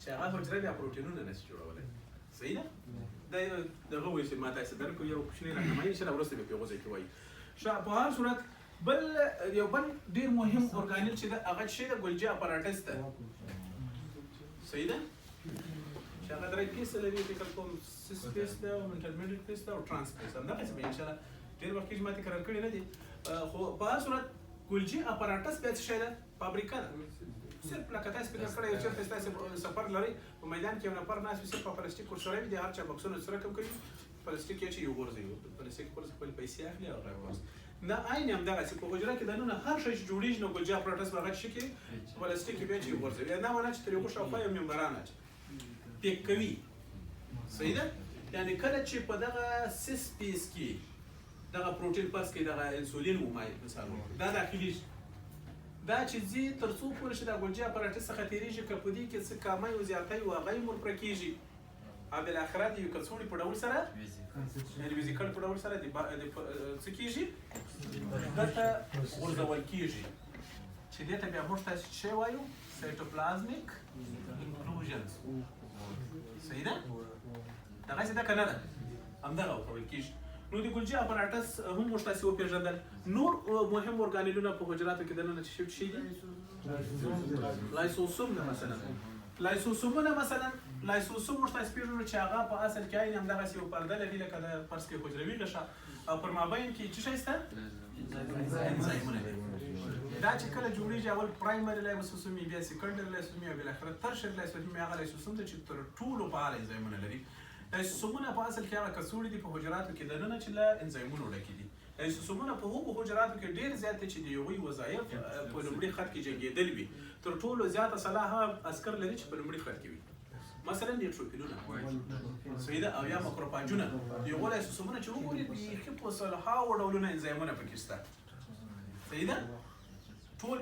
چې هغه حجره بیا پروټینونه نشي جوړولی. صحیح ده؟ دا دغه وایي چې ما تاسې درکړو یو کوچنی راهنمایي چې وروسته به په هغو ځای کې وایي. په هر صورت یو بل ډېر مهم ارګانیل چې ده هغه څه ده ګولجي اپاراتس ده. صحیح ده؟ چې هغه درې پیسه لري فکر کوم سیس پیس ده او انټرمیډیټ پیس ده او ټرانس پیس. همدغسې به انشاءالله ډېر وخت کېږي ما تکرار کړي نه دي. خو په هر صورت ګولجي اپاراتس بیا څه شی ده؟ فابریکه ده. صرف لکه تاسې فکر کړی یو چېرته تاسې سفر لرئ په میدان کې یو نفر ناست وي صرف په پلاستیک ورسره وي د هر چا بکسونه سره کم کوي پلاستیک یې اچوي وغورځوي پلاستیک پر خپلې پیسې اخلي او غواړي. دا عین همدغسې په حجره کې دننه هر شی چې جوړېږي نو ګولجي اپاراتس به هغه څه کوي پلاستیک یې بیا اچوي وغورځوي. دا معنا چې تر یو شاوخوا یو ممبران اچوي پیک کوي. صحیح ده؟ یعنې کله چې په دغه سیس پیس کې دغه پروټین پس کې دغه انسولین ومایي مثال دا داخلي دا چې ځي تر څو پورې چې دا ګولجي اپاراتس څخه تېرېږي که په دې کې څه کمی او زیاتی و هغه یې ورپره کېږي او بالاخره د یو کڅوړې په ډول سره یعنې ویزیکل په ډول سره څه کېږي دلته غورځول کېږي چې دې ته بیا موږ تاسې څه وایو سایټوپلازمیک انکلوژنز. صحیح ده؟ دغسې ده که نه ده؟ همدغه ورته ویل کېږي. نو د ګولجي اپاراتس هم موږ تاسې وپېژندل. نور مهم ارګانیلونه په حجراتو کې دننه چې شي دي لایسوسوم ده مثلا. لایسوسومونه مثلا لایسوسوم موږ تاسې پېژنو چې هغه په اصل کې عین همدغسې یو پرده لري لکه د فرض کړئ حجروي غشا او پر مابین کې څه شی شته؟ انزایمونه دي. دا چې کله جوړېږي اول پرایمري لایسوسوم وي بیا سیکنډري لایسوسوم وي او بالاخره ترشري لایسوسوم وي. هغه لایسوسوم ده چې تر ټولو فعال انزایمونه لري. لایسوسومونه په اصل کې هغه کڅوړې دي په حجراتو کې دننه چې له انزایمونو ډکې دي. لایسوسومونه په هغو حجراتو کې ډېر زیات دي چې د هغوی وظایف په لومړي خط کې جنګېدل وي. تر ټولو زیاته سلاح هغه عسکر لري چې په لومړي خط کې وي. مثلا نیوټروفیلونه صحیح ده او یا ماکروفاجونه. د هغو لایسوسومونه چې وګورئ بیخي په سلهاوو ډولونه انزایمونه پکې شته. صحیح ده؟ ټول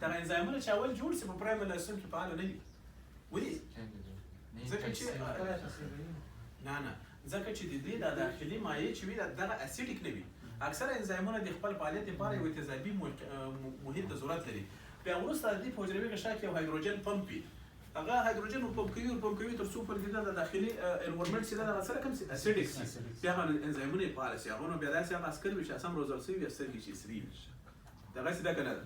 دغه انزایمونه چې اول جوړ شي په پرایمري لایسوسوم کې فعاله نه دي. ولې؟ ځکه چې نه ځکه چې د دې د داخلي مایع چې وي دغه اسیډیک نه وي. اکثره انزایمونه د خپل فعالیت لپاره یو تیزابي محیط ته ضرورت لري. بیا وروسته د دې په حجروي غشا کې یو هایدروجن پمپ وي. هغه هایدروجن ورپمپ کوي تر څو پورې د داخلي انوایرمنټ چې دغه سره کوم شي اسیډیک شي. بیا هغه انزایمونه یې فعاله شي. هغه نو بیا داسې هغه عسکر وي چې اسام روزل شوي وي سترګې چې سري وي. دغسې ده که نه ده؟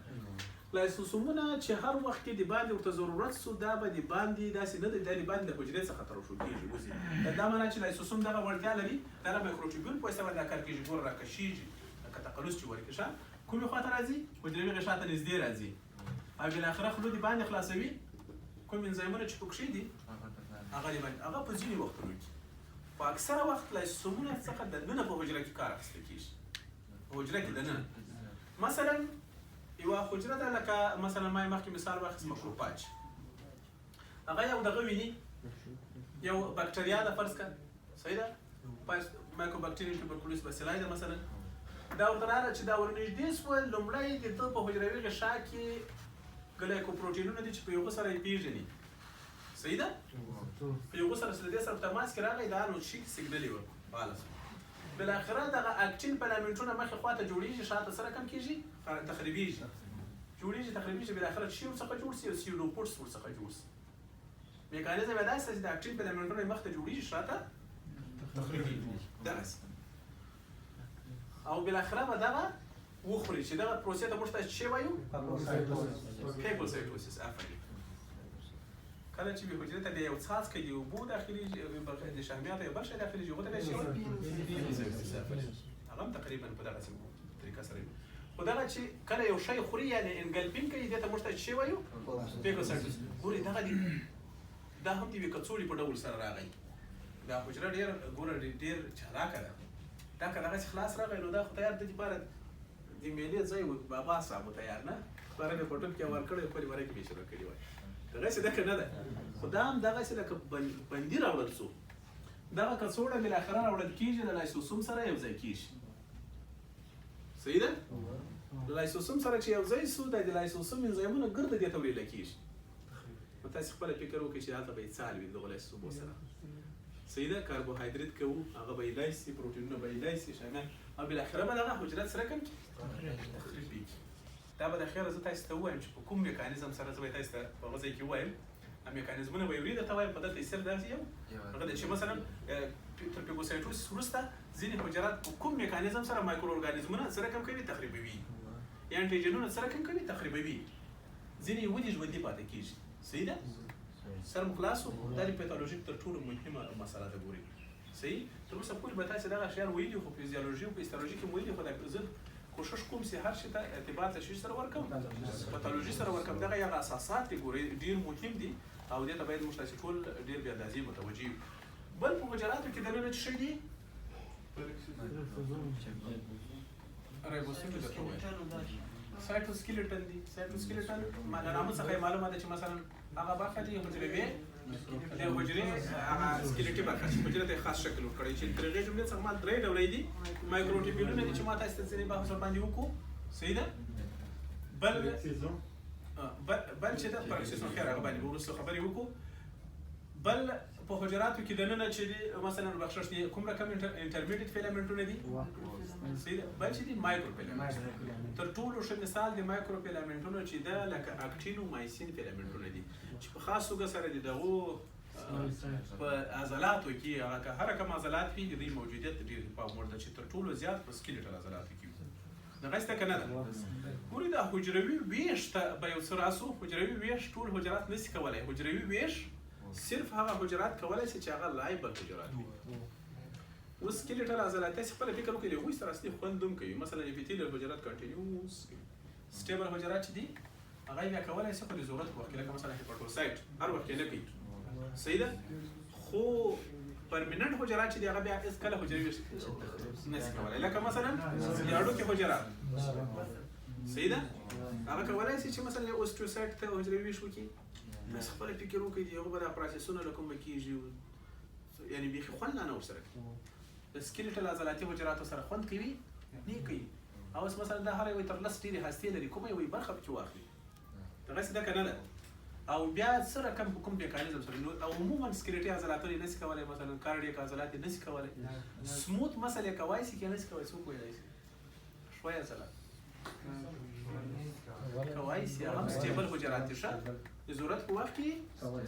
لایسوسومونه چې هر وخت کې د باندې ورته ضرورت سو دا به د باندې داسې نه دی دا د باندې د حجرې څخه ترشح کېږي وځي. دا معنا چې لایسوسوم دغه وړتیا لري دا مایکروټیبیول په واسطه باندې کار کېږي. ګوره راکشېږي لکه تقلص چې ورکې شه کومې خواته راځي حجروي غشا ته نږدې راځي او بالاخره خوله د باندې خلاصوي. کوم انزایمونه چې پکښې دي هغه د باندې هغه په ځینې وختونو کې په اکثره وخت لایسوسومونه څخه دننه په حجره کې کار اخیستل کېږي. په حجره کې دننه مثلا یوه حجره ده لکه مثلا ما یې مخکې مثال واخیست مکروفاج. هغه یو دغه ویني یو بکټریا ده فرض کړه. صحیح ده؟ مایکروبکټیریم توبرکلوز باسیلای ده مثلا. دا ورته راغله چې دا ورنږدې شول لومړی د ده په حجروي غشا کې ګلایکوپروټینونه دي چې په یوغه سره یې پېژني. صحیح ده؟ په یوغه سره د دې سره په تماس کې راغی دا نو شي سیګنل یې ورکړو فعاله شو. بالاخره دغه اکټین فلامنټونه مخې خواته جوړېږي شاته سره کم کېږي تخریبېږي جوړېږي بالاخره شي ورڅخه جوړ شي او سیوډوپوډس ورڅخه جوړ شي. میکانیزم یې داسې چې د اکټین فلامنټونه یې مخته جوړېږي شاته تخریبېږي دغسې او بالاخره به دغه وخوري چې دغه پروسې ته موږ ته څه وایو؟ فاګوسایټوسیس. آفرین. کله چې حجرې ته د یو څاڅکی د اوبو داخلي د شحمیاتو یو بل شی داخلي هغه ته بیا څه وایي؟ هغه هم تقریبا په دغسې طریقه سره وي. خو دغه چې کله یو شی خوري یعنې انګلپینګ کوي دې ته موږ ته څه وایو؟ فاګوسایټوسیس. ګورئ دغه دا هم د یوې کڅوړې په ډول سره راغی. دا حجره ډېر چالاکه ده. دا که دغسې خلاص راغی نو دا خو تیار د دې لپاره د میلې ځای بابا صاحب تیار نه خپاره مې په ټوپ کې ورکړی خپلې وره کې مې شروع کړي وای. دغسې ده که نه ده؟ خو دا هم دغسې لکه بندي راوړل سو. دغه کڅوړه بالاخره راوړل کېږي د لایسوسوم سره یو ځای کېږي. صحیح ده؟ د لایسوسوم سره چې یو ځای سو دا د لایسوسوم انزایمونه ګرده دې ته وړېله کېږي. نو تاسې خپله فکر وکړئ چې هلته به یې څال وي دغو لایسوسومو سره. صحیح ده؟ کاربوهایدریت کوو هغه به یې لایسي پروټینونه به یې لایسي شامیان او بالاخره به دغه حجرات سره کم تخریب کېږي. دا به د خیره زه تاسې ته ووایم چې په کوم میکانیزم سره زه به یې تاسې ته په هغه ځای کې ووایم میکانیزمونه به یې درته وایم په دلته یې صرف داسې یو هغه دی چې مثلا تر فیګوسایټوسیس وروسته ځینې حجرات په کوم میکانیزم سره مایکرو ارګانیزمونه سره کم کوي تخریبوي یا انټیجنونه سره کم کوي تخریبوي ځینې یې ودې ژوندي پاتې کېږي صحیح ده سر مو خلاص و دا د پیتالوژیک تر ټولو مهمه مسله ده ګورئ صحیح تر اوسه پورې به تاسې دغه شیان ویلي خو فیزیولوژي او په هیستولوژي کې مو ویلي خو دا زه کوشش کوم چې هر شي ته ارتباط له شي سره ورکړم پیتالوژي سره ورکړم دغه هغه اساسات دي ګورئ ډېر مهم دي او دې ته باید موږ تاسې ټول ډېر بې اندازې متوجه یو بل په حجراتو کې دننه څه شی دي رایبوسوم درته ووایم سایټوسکیلټن دي سایټوسکیلټن له نامه څخه یې معلومه ده چې مثلا هغه برخه دي حجروي د حجرې هغه سکلیټي برخه چې حجرې ته خاص شکل ورکړی چې تر هغې جملې څخه ما 3 ډوله دي مایکروټیبیولونه دي چې ما تاسو ته ځینې بحث ورباندې وکړو صحیح ده بل چې ده پرکسیسون خیر هغه باندې به وروسته خبرې وکړو بل په حجراتو کې دننه چې دي مثلا بخشش دي کوم رقم انټرمیډیټ فیلامنټونه دي صحیح ده بل چې دي مایکرو فیلامنټ تر ټولو ښه مثال د مایکرو فیلامنټونو چې ده لکه اکټینومایسین فیلامنټونه دي چې په خاص توګه سره د دغو په عضلاتو کې هغه که هر کوم عضلات وي د دوی موجودیت ډېر په وړ ده چې تر ټولو زیات په سکلیټل عضلاتو کې وي دغه سته که نه ده ګورئ دا حجروي ویش ته به یو څه راسو حجروي ویش ټول حجرات نشي کولی حجروي ویش صرف هغه حجرات کولی شي چې هغه لایبل حجرات وي اوس سکلیټل عضلات تاسې خپله فکر وکړئ د هغوی سره اصلي خوند هم کوي مثلا اپیتیلیل حجرات کنټینیوس سټیبل حجرات چې دي هغه یې بیا کولی شي خو د ضرورت په وخت کې لکه مثلا هیپاټوسایټ هر وخت یې نه کوي صحیح ده خو پرمننټ حجرات چې دي هغه بیا هېڅکله حجروي ویش نشي کولی لکه مثلا د هډوکي حجرات صحیح ده هغه کولی شي چې مثلا یو اوسټیوسایټ ته حجروي ویش وکړي تاسو خپله فکر وکړئ د هغو به دا پروسسونه له کومه کېږي یعنې بیخي خوند نه ورسره کوي د سکلیټل عضلاتي حجراتو سره خوند کوي نه کوي او اوس مثلا دا هر یو تر لس ډېرې هستې لري کومه یوې برخه پکې واخلي دغسې ده که نه ده او بیا څه رقم په کوم میکانیزم سره او عموما سکلیټي عضلاتونه یې نشي کولی مثلا کارډیک عضلات یې نشي کولی سموت مسل یې کولی شي که نشي کولی څوک ویلی شي شوی عضلات کولی شي هغه هم سټیبل حجرات دي ښه د ضرورت په وخت کې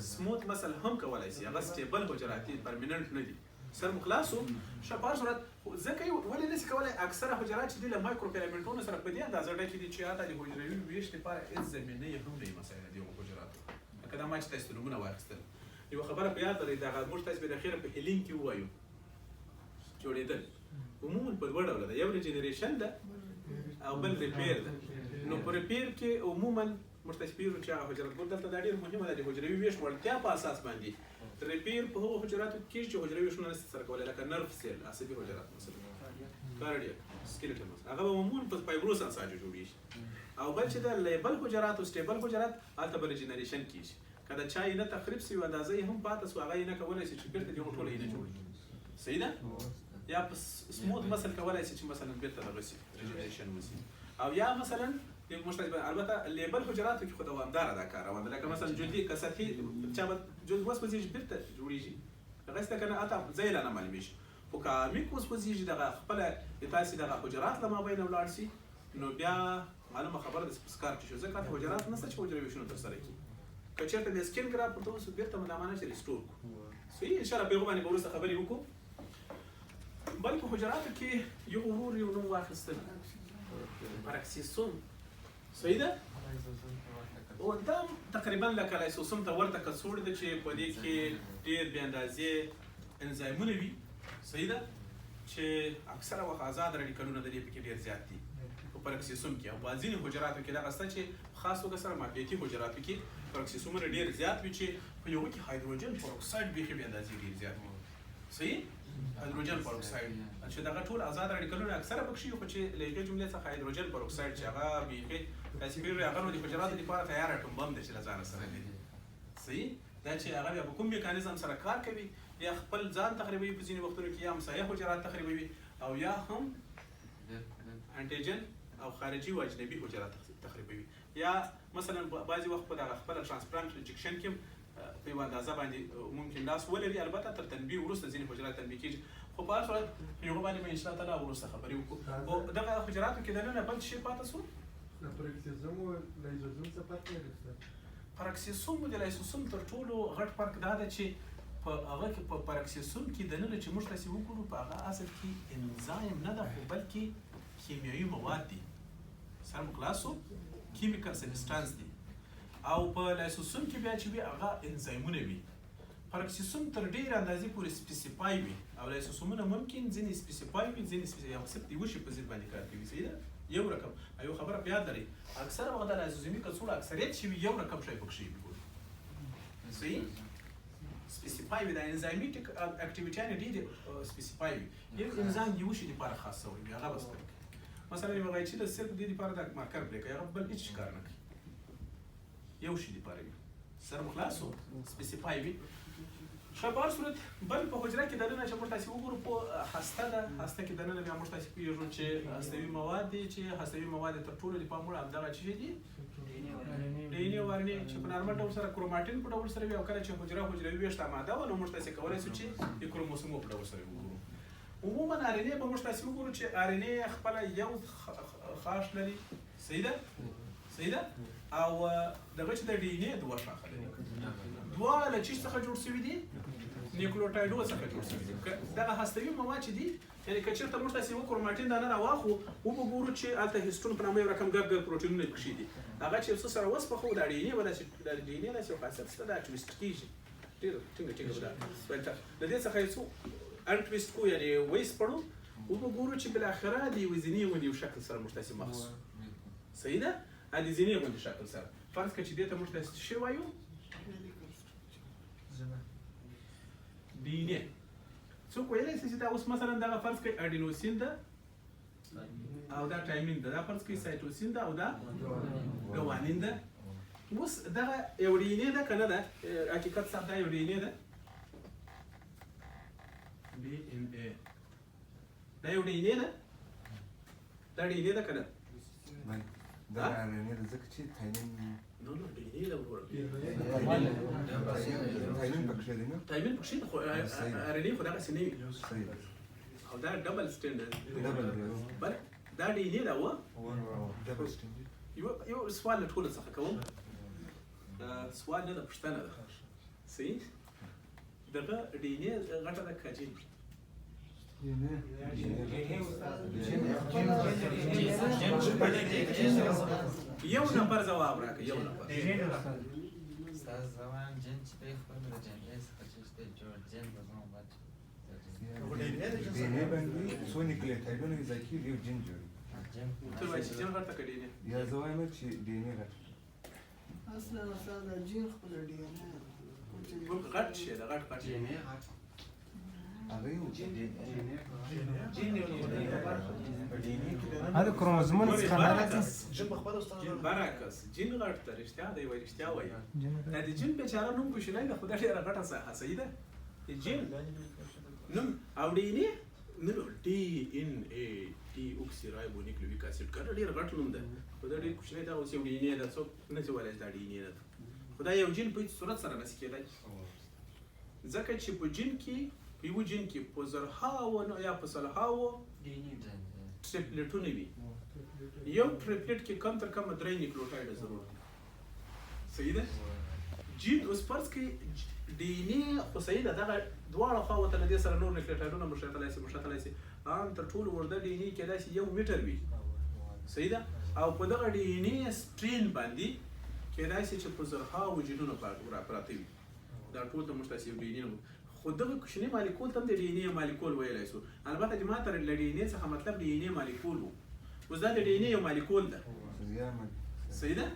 سموت مسل هم کولی شي هغه سټیبل حجرات دي پرمننټ نه دي سر مو خلاص و ښه په هر صورت ځکه یې ولې نشي کولی اکثره حجرات چې دي له مایکرو فیلامنټونو سره په دې اندازه ډکې دي چې حتی د حجروي ویش لپاره هېڅ زمینه یې هم نه وي مسایل د هغو حجراتو لکه دا ما چې تاسو نومونه واخیستل یوه خبره په یاد لرئ دغه موږ تاسو به د اخره په هیلینګ کې ووایو جوړېدل عموما په دوه ډوله ده یو ریجنریشن ده او بل ریپیر ده نو په ریپیر کې عموما موږ تاسو پیژنو چې هغه حجرات ګور دلته دا ډېر مهمه ده د حجروي ویش وړتیا په اساس باندې ریپیر په هغو حجراتو کې کېږي چې حجروي ویشونه نشي سره کولی لکه نرف سیل عصبي حجرات مثلا کارډیک سکلیټل مثلا هغه به عموما په فایبروس اساس جوړېږي او بل چې د لیبل حجرات او سټیبل حجرات هلته به ریجنریشن کېږي که د چا یې نه تخریب سوي اندازه یې هم پاته سوه هغه یې نه کولی شي چې بېرته د هغو ټوله یې نه جوړېږي صحیح ده یا په سموت مسل کولی شي چې مثلا بېرته دغه شي ریجنریشن وشي او یا مثلا البته لیبل حجراتو کې خو دوامداره دا کار روان ده لکه مثلا جلدي که سطحي چا به جلد وسوځېږي بېرته جوړېږي هغسې ده که نه حتی ځای لا نه معلومېږي خو که عمیق وسوځېږي دغه خپله د تاسې دغه حجرات له مابینه ولاړ شي نو بیا معلومه خبره ده چې سکار کې شو ځکه هلته حجرات نشته چې حجروي ویشونه ترسره کړي که چېرته د سکین ګراف ورته وسو بېرته مدامانه چې ریسټور کړو صحیح انشاءالله په هغو باندې به وروسته خبرې وکړو بل په حجراتو کې یو ورور یو نوم واخیستل پرکسیسوم صحیح ده او دا تقریبا لکه لایسوسوم ته ورته کڅوړه ده چې په دې کې ډېر بې اندازې انزایمونه وي صحیح ده چې اکثره وخت آزاد راډیکلونه د دې پکې ډېر زیات دي په پرکسیسوم کې او په ځینې حجراتو کې دغه شته چې خاص توګه سره معافیتي حجراتو کې پرکسیسومونه ډېر زیات وي چې په یوه کې هایدروجن پروکساید بیخي بې اندازې ډېر زیات وي صحیح هایدروجن پروکساید چې دغه ټول آزاد راډیکلونه اکثره پکې خو چې له هغې جملې څخه هایدروجن پروکساید چې هغه بیخي تاسې پوهېږئ هغه نو د حجراتو لپاره تیار اټوم بم دی چې له ځانه سره لري صحیح دا چې هغه بیا په کوم میکانیزم سره کار کوي یا خپل ځان تخریبوي په ځینې وختونو کې یا همسایه حجرات تخریبوي او یا هم انټیجن او خارجي او اجنبي حجرات تخریبوي یا مثلا بعضې وخت په دغه خپله ټرانسپلانټ ریجکشن کې په یوه اندازه باندې ممکن لاس ولري البته تر تنبیه وروسته ځینې حجرات تنبیه کېږي خو په هر صورت هغو باندې به انشاءالله تعالی وروسته خبرې وکړو او دغه حجراتو کې دننه بل شی پاته سو La paroxism o la izozum se poate realiza. پاراکسیسوم د لایسوسوم تر ټولو غټ فرق دا ده چې په هغه کې په پاراکسیسوم کې دننه چې موږ تاسې وګورو په هغه اصل کې انزایم نه ده خو بلکې کیمیاوي مواد دي سره مو خلاصو کیمیکل سبسټانس دي او په لایسوسوم کې بیا چې وي هغه انزایمونه وي پاراکسیسوم تر ډېرې اندازې پورې سپیسیفای وي او لایسوسومونه ممکن ځینې سپیسیفای وي ځینې یو صرف د یوه شي په ضد باندې کار کوي صحیح ده یو رقم یو خبره په یاد لرئ اکثره وخت د لایسوزومي کڅوړه اکثریت چې وي یو رقم شی پکښې وي صحیح سپیسیفای وي دا انزایمیټک اکټیویټیانې ډېرې سپیسیفای وي یو انزایم د یوه شي دپاره خاص شوی وي هغه بس کوي مثلا یو غیچي د صرف دې دپاره دا مارکر پرې کوي هغه بل هېڅ کار نه کوي یو شي دپاره وي سره مو خلاص و سپیسیفای وي ښه په هر صورت بل په حجره کې دننه چې موږ تاسې وګورو په هسته ده هسته کې دننه بیا موږ تاسې پوهېږو چې هستوي مواد دي چې هستوي مواد تر ټولو د پام وړ همدغه څه شي دي ډي ان اې او ار ان اې چې په نارمل ډول سره کروماټین په ډول سره وي او کله چې حجره حجروي ویشته ماده وه نو موږ تاسې کولی شو چې د کروموسومو په ډول سره وګورو عموما ار ان اې به موږ تاسې وګورو چې ار ان اې خپله یو خاص لري صحیح ده صحیح ده او دغه چې د ډي ان اې دوه شاخه لري دواړه له چیز څخه جوړ شوي دي نیوکلیوټایډونو څخه جوړ شوي دي دغه هستوي مواد چې دي یعنې که چېرته موږ تاسې یو کروماټین دانه راواخلو وبګورو چې هلته هیسټون په نامه یو رقم ګرد ګرد پروټینونه پکښې دي هغه چې یو څه سره وسپخو دا ډي ان اې به داسې د ډي ان اې داسې یو خاصیت شته دا ټویسټ کېږي ډېره ټینګه به دا له دې څخه یو څو انټویسټ کو یعنې ویسپړو وبګورو چې بالاخره د یوې زینې غوندې یو شکل سره موږ تاسې مخ شو صحیح ده د زینې غوندې شکل سره فرض کړه چې دې ته موږ تاسې څه شی وایو ډي ان اې څوک ویلی شي چې دا اوس مثلا دغه فرض کړئ اډینوسین ده او دا ټایمین ده دا فرض کړئ سایټوسین ده او دا ګوانین ده اوس دغه یو ډي ان اې ده که نه ده حقیقت صاحب دا یو ډي ان اې ده ډي ان اې دا یو ډي ان اې ده دا ډي ان اې ده که نه دا ار ان اې ده ځکه چې تاینین نو نو ډي ان اې ده وروره تاینین پکښې دی نه تایمین پکښې ده خو ار ان اې خو دغسې نه وي او دا ډبل سټینډ ډبل دی بله دا ډي ان اې ده وه ډبل سټینډ یو سوال له ټولو څخه کوم سوال نه ده پوښتنه ده صحیح دغه ډي ان اې غټه ده که جین یو نفر ځواب راکړه یو نفر استاد زمان جن چې دی خپل د جن ایس څخه چې جوړ جن په ځان باندې ډي ان اې باندې څو نیوکلیوټایډونه اضافه کېږي یو جین جوړوي ته وایې چې جین غټه که ډي ان اې یا زه وایم چې ډي ان اې غټه اصلا استاد جین خپل ډي ان اې غټ شی ده غټ شی هغه یو هذا كروموزومون خلاص جین برعکس جین غټ ده رښتیا دی وایي رښتیا وایي دا د جین بیچاره نوم کوشنی ده خو دا ډېره غټه ساحه صحیح ده د جین نوم او ډي ان اې نه نو ډي ان اې ډي اوکسي رایبونیکلیویک اسید که ډېر غټ نوم ده خو دا ډېر کوچنی ده اوس یو ډي ان اې ده څوک نه شي ویلی چې دا ډي ان اې ده خو دا یو جین په هېڅ صورت سره نشي کېدی ځکه چې په جین کې په یوه جین کې په زرهاوو یا په سلهاوو ټریپلیټونه وي یو ټریپلیټ کې کم تر کمه 3 نیوکلیوټایډه ضرور دي صحیح ده جین اوس فرض کړئ ډي ان اې خو صحیح ده دغه دواړه خواوو ته له دې سره نور نیوکلیوټایډونه مشتتلی شي عام تر ټولو ورده ډي ان اې کېدای شي 1 میټر وي صحیح ده او په دغه ډي ان اې سټرین باندې کېدای شي چې په زرهاوو جینونه پراته وي دا ټول ته موږ تاسې یو ډي ان اې خو دغه کوچني مالیکول ته هم د ډي ان اې مالیکول ویلی شو البته چې ما ته له ډي ان اې څخه مطلب ډي ان اې مالیکول و اوس دا د ډي ان اې یو مالیکول ده صحیح ده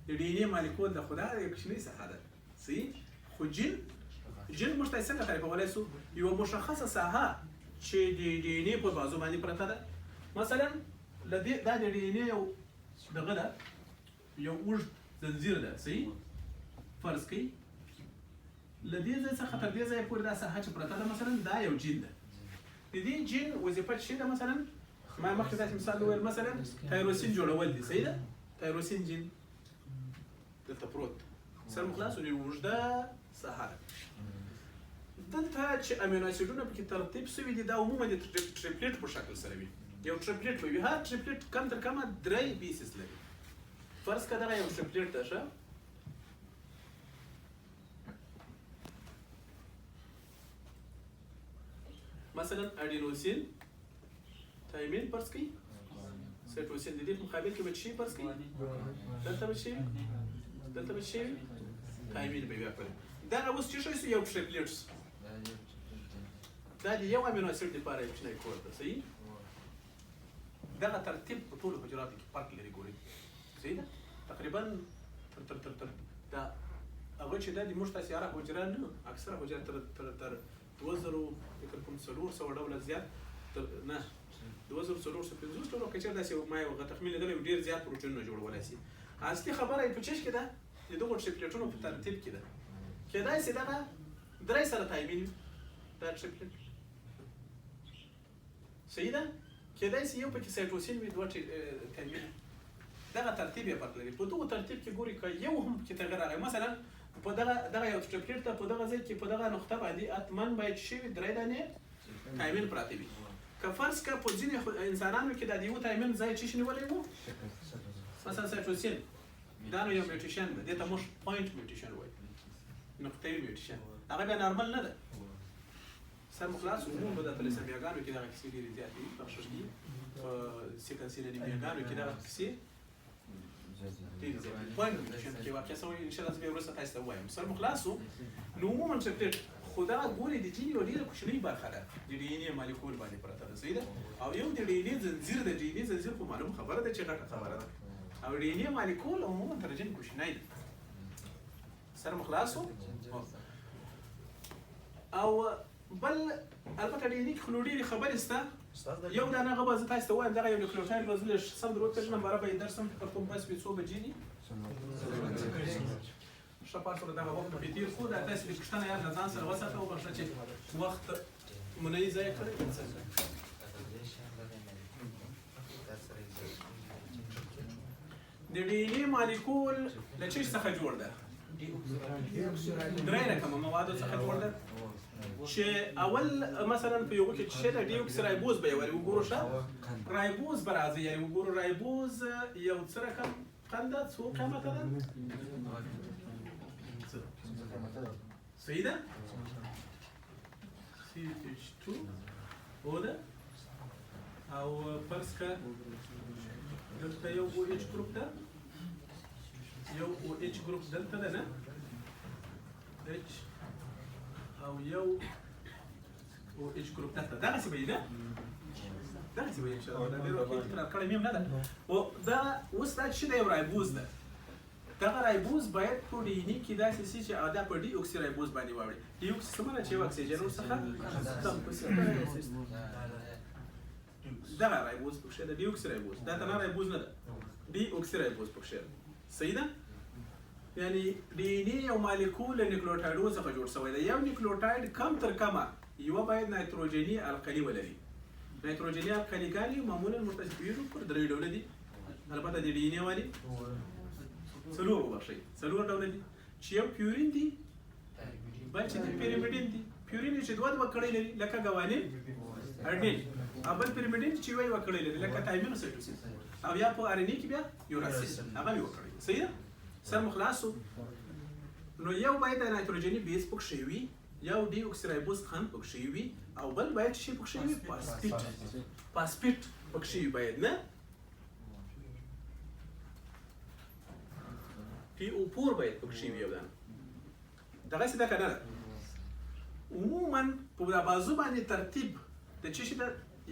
د ډي ان اې مالیکول ده خو دا یو کوچنۍ ساحه ده صحیح خو جین موږ ته یې څنګه تعریفولی شو یوه مشخصه ساحه چې د ډي ان اې په بازو باندې پرته ده مثلا دا د ډي ان اې یو دغه ده یو اوږد زنځیر ده صحیح فرض کړئ له دې ځای څخه تر دې ځایه پورې دا ساحه چې پرته ده مثلا دا یو جین ده د دې جین وظیفه څه ده مثلا ما مخکې داسې مثال وویل مثلا تایروسین جوړول دي صحیح ده تایروسین جین دلته پروت سر مو خلاص ولې اوږده ساحه ده دلته چې امینو اسیډونه پکې ترتیب شوي دي دا عموما د ټریپلیټ په شکل سره وي یو ټریپلیټ به وي هر ټریپلیټ کم تر کمه 3 پیسز لري فرض کړه دغه یو ټریپلیټ ده ښه مثلا اډینوسین تایمین فرض کړئ سایټوسین د دې په مقابل کې به څه شي فرض کړئ دلته به شي تایمین به بیا کړئ دا اوس څه شي یو ټریپلیټس دا د یو امینو اسید لپاره یو شی کول ده صحیح دغه ترتیب په ټولو حجراتو کې فرق لري ګورئ صحیح ده تقریبا تر دا هغه چې دا د موږ تاسې هره حجره نه اکثره حجره تر 2000 فکر کوم 400 ډوله زیات نه 2450 ډوله که چېرې داسې ما یو تخمین لیدلی ډېر زیات پروټینونه جوړولی شي اصلي خبره یې په چیش کې ده د دغو ټریپلیټونو په ترتیب کې ده کېدای شي دغه 3 سره تایمین وي دا ټریپلیټ صحیح ده کېدای شي یو پکې سایټوسین وي 2 تایمین دغه ترتیب یې فرق لري په دغو ترتیب کې ګورئ که یو هم پکې تغیر راغی مثلا په دغه یو ټریپلیټ ته په دغه ځای کې په دغه نقطه باندې اتمن باید شي 3 دانې تایمین پراته وي که فرض که په ځینې انسانانو کې د یو تایمین ځای چې نیولی و مثلا سایټوسین دا نو یو میوټیشن ده دې ته موږ پوینټ میوټیشن وایو نقطوي میوټیشن هغه بیا نارمل نه ده سر مخلاص عموما د تلسمیاګانو کې دغه کیسې ډېرې زیاتې دي بخشش دي په سیکنسي انیمیاګانو کې دغه کیسې ډېرې زیاتې دي پوینټ میوټیشن کې واقع شوی انشاءالله زه بیا وروسته تاسو ته ووایم سر مخلاصو نو عموما ټریپلیټ خو دا ګورې د جین یوه ډېره کوچنۍ برخه ده د ډي ان اې مالیکول باندې پرته ده صحیح ده او یو د ډي ان اې ځنځیر ده ډي ان اې ځنځیر خو معلوم خبره ده چې غټه خبره ده او ډي ان اې مالیکول عموما ترجم کوچنی ده سر مخلاصو او بل البته ډي ان اې کې خو نو ډېرې خبرې شته یو دانه هغه به زه تاسو ته وایم دغه یو نیوکلیوټاید به زه لږ سم در وکړم نمبره به یې درسم فکر کوم بس څو بجې دي ښه پاس سره دغه وخت پکې تېر کړو دا تاسې د پوښتنه یاد له ځان سره وساته وبخښه چې وخت مو نه یې ضایع کړی د ډي ان اې مالیکول له چیش څخه جوړ ده 3 رقمه موادو څخه جوړ ده چې اول مثلا په یوه کې چې ده ډي اوکسي رایبوز به یې وګورو ښه رایبوز به راځي یعنې وګورو رایبوز یو څه رقم قنده څو قیمته ده صحیح ده CH2 او ده او فرض که دلته یو OH ګروپ ده یو OH ګروپ دلته ده نه H او یو OH ګروپ دلته دغسې به وي نه دغسې به وي انشاءالله دا ډېر وخت تکرار کړی مې هم نه ده او دا اوس دا چې دی یو رایبوز ده دغه رایبوز باید په ډي ان اې کې داسې شي چې دا په ډي اوکسي رایبوز باندې واوړي ډي اوکسي څه معنی چې یو اکسیجن ورڅخه کم دغه رایبوز پکښې ده ډي اوکسي رایبوز دا تنها رایبوز نه ده ډي اوکسي رایبوز پکښې ده صحیح ده یعنې ډي ان اې یو مالیکول له نیوکلیوټایډو څخه جوړ شوی دی یو نیوکلیوټایډ کم تر کمه یوه باید نایتروجني القلي ولري نایتروجني القلیګانې معمولا موږ تاسې پوهېږو پر 3 ډوله دي البته د ډي ان اې والي څلور وبخښئ څلور ډوله دي چې یو پیورین دي بل چې دي پیریمیډین دي پیورین چې دوه کړۍ لري لکه ګوانین اډین او بل پیریمیډین چې یوه کړۍ لري لکه تایمین او سایټوسین او یا په ار ان اې کې بیا یوراسین هغه یوه کړۍ صحیح ده سر مو خلاصو نو یو باید د نایتروجني بیس پکښې وي یو ډي اوکسي رایبوز خند پکښې وي او بل باید چې پکښې وي فاسفیټ پکښې وي باید نه پی او پور باید پکښې وي یو دانه دغسې ده که نه ده عموما په بازو باندې ترتیب د څه شي ده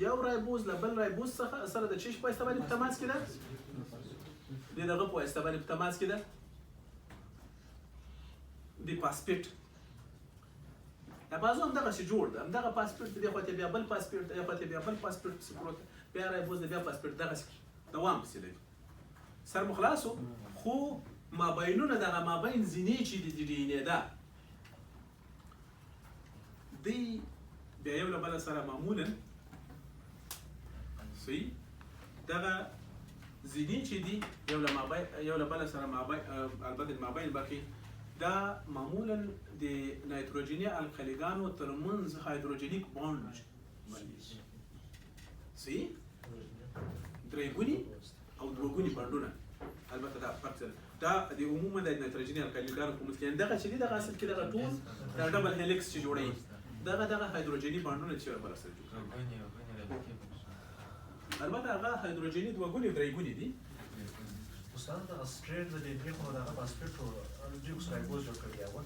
یو رایبوز له بل رایبوز څخه سره د څه شي په واسطه باندې په تماس کې ده د دغه په واسطه باندې په تماس کې ده د فاسفیټ دا بازو همدغسې جوړ ده همدغه فاسفیټ د دې خواته بیا بل فاسفیټ د دې خواته بیا بل فاسفیټ پسې پروت بیا رایبوز د بیا فاسفیټ دغسې دوام پسې لري سر مو خلاصو خو مابینونه دغه مابین زینې چې د ډي ان اې ده دوی بیا یو له بله سره معمولا صحیح دغه زینې چې دي یو له بله سره البته مابین باقي دا معمولا د نایتروجني القلیګانو ترمنځ هایدروجنیک بانډ باندې صحیح درې ګوني او دوه ګوني بانډونه البته دا فرق سره دا د عموما د نایتروجني القلیګانو په منځ کې دغه چې دي دغه اصل کې دغه ټول دا ډبل هیلیکس چې جوړوي دغه هایدروجني بانډونه چې وربل سره جوړ غوني رابطې پکې البته هغه هایدروجني دوه ګونې درې ګونې دي استاد د اسټریټ د دې خو دغه باسکټ او ډیوکس رایبوز جوړ کړی و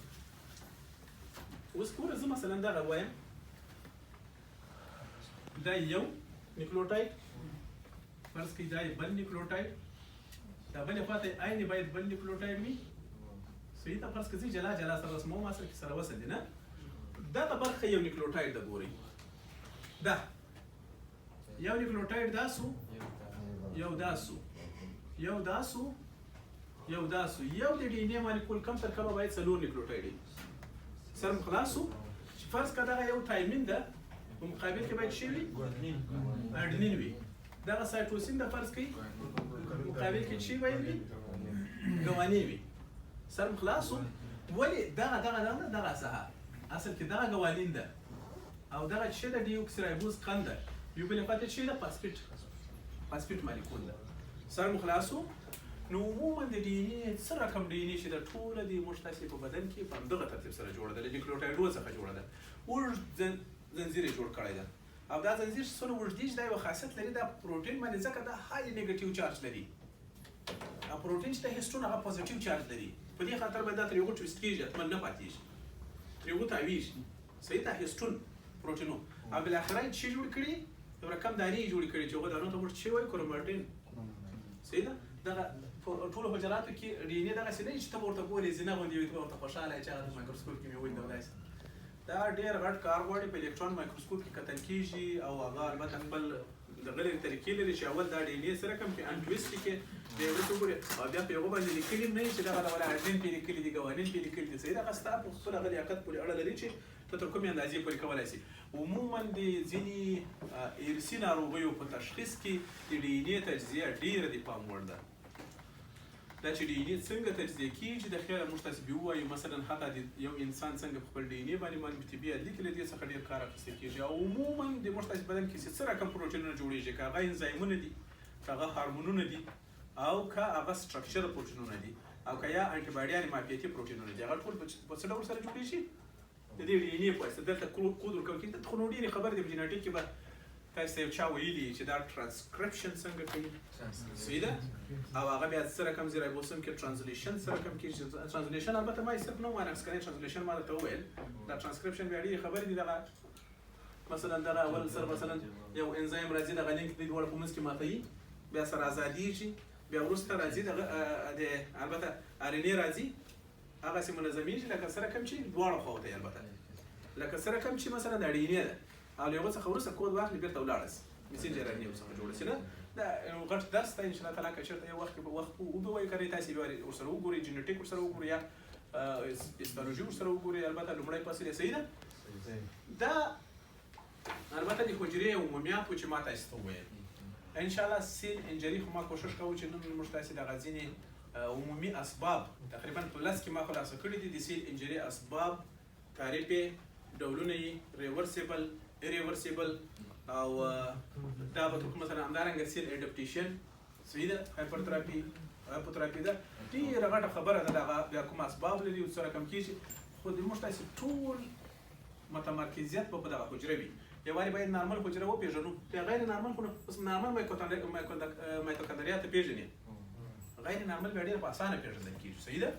اوس کومه زه مثلا دغه وایم دا یو نیوکلیوټاید فرض کړئ دا بل نیوکلیوټاید دا بلې خواته عین باید بل نیوکلیوټاید وي صحیح ده فرض کړئ جلا جلا سره رسموم اصل کې سره وصل دي نه دغه برخه یو نیوکلیوټاید د ګوري دا یو نیوکلیوټاید داسو یو داسو یو داسو یو داسو یو د ډي ان اے مالیکول کم تر کمه باید څلور نیوکلیوټاید وي سر مخلاصو چې فرض کړه دغه یو تایمین ده په مقابل کې باید شي وي اډنین وي دغه سایټوسین د فرض کړئ مقابل کې شي باید وي ګوانین وي سر مخلاصو ولې دغه ساحه اصل کې دغه ګوانین ده او دغه چې د ډیوکسرایبوز قند ده یو بل خواته شي د فاسفیټ مالیکول ده سر مخلاصو نو عموما د ډي ان اے څه رقم ډي ان اے چې د ټوله د موږ تاسې په بدن کې په همدغه ترتیب سره جوړه ده له نیوکلیوټایډونو څخه جوړه ده اوږد زنځیر یې جوړ کړی ده او دا زنځیر چې څونه اوږد دي چې دا یوه خاصیت لري دا پروټین باندې ځکه دا هایلی نیګیټیو چارج لري او پروټین چې د هیسټون هغه پوزیټیو چارج لري په دې خاطر باید دا ترې یوه ټویسټ کېږي حتما نه پاتېږي ترې یوه تاویږي صحیح ده هیسټون پروټینو او بالاخره یې څه جوړ کړي یو رقم دانې یې جوړې کړي چې هغه دانو ته موږ څه وایي کروماټین صحیح ده دغه ټولو حجراتو کې ډي ان اے دغسې نه وي چې ته به ورته ګورې زینه غوندې وي ته به ورته خوشحاله یې چې هغه مایکروسکوپ کې مې ولیدل داسې دا ډېر غټ کار غواړي په الکترون مایکروسکوپ کې کتل کېږي او هغه البته خپل دغه لري طریقې لري چې اول دا ډي ان اے سره کوم کې انټویسټ کې د یو څه ګوري او بیا په یو باندې لیکلي نه وي چې دغه ډول اډین پې لیکلي دي ګوانین پې لیکلي دي صحیح دغه ستا په خپل هغه لیاقت پورې اړه لري چې ته تر کومې اندازې پورې کولی شي عموما د ځینې ارثي ناروغیو په تشخیص کې د ډي ان اے تجزیه ډېره د پام وړ ده دا چې ډي ان اے څنګه تجزیه کېږي د خیره موږ تاسې بیا ووایو مثلا حتی د یو انسان څنګه په خپل ډي ان اے باندې معلوم طبي عدلي کې له دې څخه ډېر کار اخیستل کېږي او عموما د موږ تاسې بدن کې څه رقم پروټینونه جوړېږي که هغه انزایمونه دي که هغه هارمونونه دي او که هغه سټرکچر پروټینونه دي او که یا انټي باډیانې معافیتي پروټینونه دي هغه ټول په څه ډول سره جوړېږي د دې ډي ان اے په واسطه دلته کود ورکول کېږي دلته خو نو ډېرې خبرې دي په جینیټیک کې به تاسو ته یو چا ویلي چې دا ټرانسکرپشن څنګه کوي صحیح ده او هغه بیا څه رقم زی رایبوسوم کې ټرانزلیشن څه رقم کېږي ټرانزلیشن البته ما یې صرف نوم واخیست که نه ټرانزلیشن ما درته وویل دا ټرانسکرپشن بیا ډېرې خبرې دي دغه مثلا دغه اول سره مثلا یو انزایم راځي دغه لینک دوی دواړه په منځ کې ماتوي بیا سره ازادېږي بیا وروسته راځي دغه د البته ار ان اے راځي هغسې منظمېږي لکه څه رقم چې دواړه خواو ته یې البته لکه څه رقم چې مثلا د ډي ان اے ده او له هغه څخه وروسته کود واخلي بېرته ولاړه سي مسنجر ار ان اے ورڅخه جوړه سي نه دا یو غټ درس دی انشاءالله تعالی که چېرته یو وخت کې به وخت وبوایو که نه تاسې بیا ورسره وګورئ جینیټیک ورسره وګورئ یا هیستولوژي ورسره وګورئ البته لومړی فصل یې صحیح ده دا البته د حجرې عمومیاتو چې ما تاسې ته وویل انشاءالله سیل انجري خو ما کوشش کوو چې نن موږ تاسې دغه ځینې عمومي اسباب تقریبا په لس کې ما خلاصه کړي دي د سیل انجري اسباب تعریف یې ډولونه یې ریورسیبل ایریورسیبل او دا به مثلا همدارنګه سیل اډپټیشن صحیح ده هایپوتراپي ده ډېره غټه خبره ده دغه بیا کوم اسباب لري او څه رقم کېږي خو د موږ تاسې ټول متمرکزیت به په دغه حجره وي یوازې باید نارمل حجره وپېژنو بیا غیر نارمل خو نارمل مایتوکاندریا ته پېژنې غیر نارمل بیا ډېره په اسانه پېژندل کېږي صحیح ده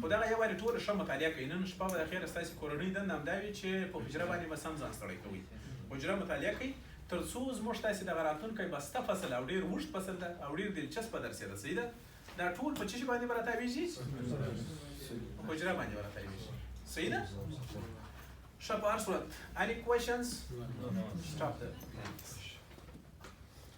خو دغه یوازې ټوله ښه مطالعه کوي نن شپه به د خیره ستاسې کورنۍ دنده همدا وي چې په حجره باندې به سم ځان ستړی کوئ حجره مطالعه کوي تر څو زموږ تاسې دغه راتلونکی بسته فصل او ډېر اوږد فصل ده او ډېر دلچسپه درسې ده صحیح ده دا ټول په څه شي باندې به راتاویږي حجره باندې به راتاویږي صحیح ده ښه په هر صورت any questions stop there